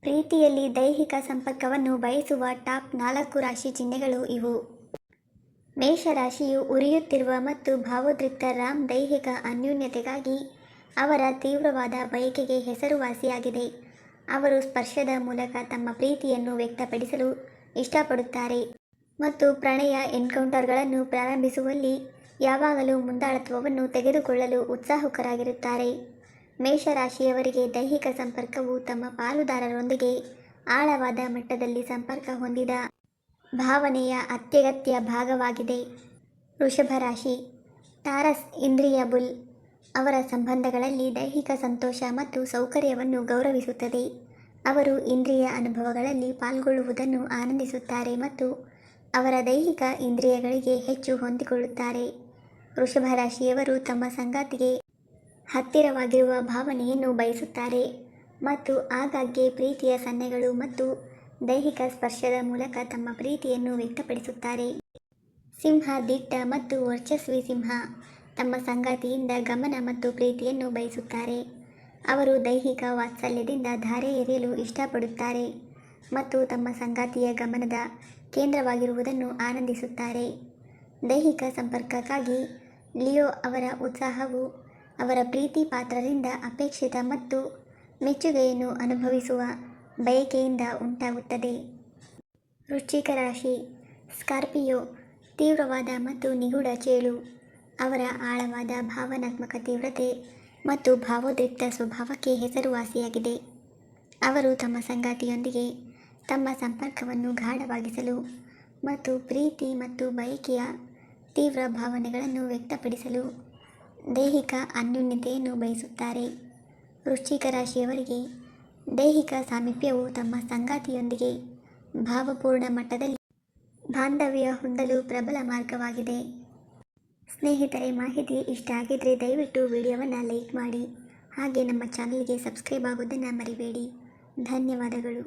ಪ್ರೀತಿಯಲ್ಲಿ ದೈಹಿಕ ಸಂಪರ್ಕವನ್ನು ಬಯಸುವ ಟಾಪ್ 4 ರಾಶಿ ಚಿಹ್ನೆಗಳು ಇವು. ಮೇಷರಾಶಿಯು ಉರಿಯುತ್ತಿರುವ ಮತ್ತು ಭಾವೋದ್ರಿಕ್ತ ರಾಮ್ ದೈಹಿಕ ಅನ್ಯೋನ್ಯತೆಗಾಗಿ ಅವರ ತೀವ್ರವಾದ ಬಯಕೆಗೆ ಹೆಸರುವಾಸಿಯಾಗಿದೆ. ಅವರು ಸ್ಪರ್ಶದ ಮೂಲಕ ತಮ್ಮ ಪ್ರೀತಿಯನ್ನು ವ್ಯಕ್ತಪಡಿಸಲು ಇಷ್ಟಪಡುತ್ತಾರೆ ಮತ್ತು ಪ್ರಣಯ ಎನ್ಕೌಂಟರ್ಗಳನ್ನು ಪ್ರಾರಂಭಿಸುವಲ್ಲಿ ಯಾವಾಗಲೂ ಮುಂದಾಳತ್ವವನ್ನು ತೆಗೆದುಕೊಳ್ಳಲು ಉತ್ಸುಕರಾಗಿರುತ್ತಾರೆ. ಮೇಷರಾಶಿಯವರಿಗೆ ದೈಹಿಕ ಸಂಪರ್ಕವು ತಮ್ಮ ಪಾಲುದಾರರೊಂದಿಗೆ ಆಳವಾದ ಮಟ್ಟದಲ್ಲಿ ಸಂಪರ್ಕ ಹೊಂದಿದ ಭಾವನೆಯ ಅತ್ಯಗತ್ಯ ಭಾಗವಾಗಿದೆ. ವೃಷಭ ರಾಶಿ ಟಾರಸ್ ಇಂದ್ರಿಯ ಬುಲ್ ಅವರ ಸಂಬಂಧಗಳಲ್ಲಿ ದೈಹಿಕ ಸಂತೋಷ ಮತ್ತು ಸೌಕರ್ಯವನ್ನು ಗೌರವಿಸುತ್ತದೆ. ಅವರು ಇಂದ್ರಿಯ ಅನುಭವಗಳಲ್ಲಿ ಪಾಲ್ಗೊಳ್ಳುವುದನ್ನು ಆನಂದಿಸುತ್ತಾರೆ ಮತ್ತು ಅವರ ದೈಹಿಕ ಇಂದ್ರಿಯಗಳಿಗೆ ಹೆಚ್ಚು ಹೊಂದಿಕೊಳ್ಳುತ್ತಾರೆ. ವೃಷಭ ರಾಶಿಯವರು ತಮ್ಮ ಸಂಗಾತಿಗೆ ಹತ್ತಿರವಾಗಿರುವ ಭಾವನೆಯನ್ನು ಬಯಸುತ್ತಾರೆ ಮತ್ತು ಆಗಾಗ್ಗೆ ಪ್ರೀತಿಯ ಸನ್ನೆಗಳು ಮತ್ತು ದೈಹಿಕ ಸ್ಪರ್ಶದ ಮೂಲಕ ತಮ್ಮ ಪ್ರೀತಿಯನ್ನು ವ್ಯಕ್ತಪಡಿಸುತ್ತಾರೆ. ಸಿಂಹ ದಿಟ್ಟ ಮತ್ತು ವರ್ಚಸ್ವಿ ಸಿಂಹ ತಮ್ಮ ಸಂಗಾತಿಯಿಂದ ಗಮನ ಮತ್ತು ಪ್ರೀತಿಯನ್ನು ಬಯಸುತ್ತಾರೆ. ಅವರು ದೈಹಿಕ ವಾತ್ಸಲ್ಯದಿಂದ ಧಾರೆ ಎರೆಯಲು ಇಷ್ಟಪಡುತ್ತಾರೆ ಮತ್ತು ತಮ್ಮ ಸಂಗಾತಿಯ ಗಮನದ ಕೇಂದ್ರವಾಗಿರುವುದನ್ನು ಆನಂದಿಸುತ್ತಾರೆ. ದೈಹಿಕ ಸಂಪರ್ಕಕ್ಕಾಗಿ ಲಿಯೋ ಅವರ ಉತ್ಸಾಹವು ಅವರ ಪ್ರೀತಿ ಪಾತ್ರರಿಂದ ಅಪೇಕ್ಷಿತ ಮತ್ತು ಮೆಚ್ಚುಗೆಯನ್ನು ಅನುಭವಿಸುವ ಬಯಕೆಯಿಂದ ಉಂಟಾಗುತ್ತದೆ. ವೃಶ್ಚಿಕ ರಾಶಿ ಸ್ಕಾರ್ಪಿಯೋ ತೀವ್ರವಾದ ಮತ್ತು ನಿಗೂಢ ಚೇಳು ಅವರ ಆಳವಾದ ಭಾವನಾತ್ಮಕ ತೀವ್ರತೆ ಮತ್ತು ಭಾವೋದ್ರಿಕ್ತ ಸ್ವಭಾವಕ್ಕೆ ಹೆಸರುವಾಸಿಯಾಗಿದೆ. ಅವರು ತಮ್ಮ ಸಂಗಾತಿಯೊಂದಿಗೆ ತಮ್ಮ ಸಂಪರ್ಕವನ್ನು ಗಾಢವಾಗಿಸಲು ಮತ್ತು ಪ್ರೀತಿ ಮತ್ತು ಬಯಕೆಯ ತೀವ್ರ ಭಾವನೆಗಳನ್ನು ವ್ಯಕ್ತಪಡಿಸಲು ದೈಹಿಕ ಅನ್ಯೋನ್ಯತೆಯನ್ನು ಬಯಸುತ್ತಾರೆ. ವೃಶ್ಚಿಕ ರಾಶಿಯವರಿಗೆ ದೈಹಿಕ ಸಾಮೀಪ್ಯವು ತಮ್ಮ ಸಂಗಾತಿಯೊಂದಿಗೆ ಭಾವಪೂರ್ಣ ಮಟ್ಟದಲ್ಲಿ ಬಾಂಧವ್ಯ ಹೊಂದಲು ಪ್ರಬಲ ಮಾರ್ಗವಾಗಿದೆ. ಸ್ನೇಹಿತರೆ, ಮಾಹಿತಿ ಇಷ್ಟ ಆಗಿದ್ರೆ ದಯವಿಟ್ಟು ವಿಡಿಯೋವನ್ನು ಲೈಕ್ ಮಾಡಿ, ಹಾಗೆ ನಮ್ಮ ಚಾನಲ್ಗೆ ಸಬ್ಸ್ಕ್ರೈಬ್ ಆಗೋದನ್ನು ಮರಿಬೇಡಿ. ಧನ್ಯವಾದಗಳು.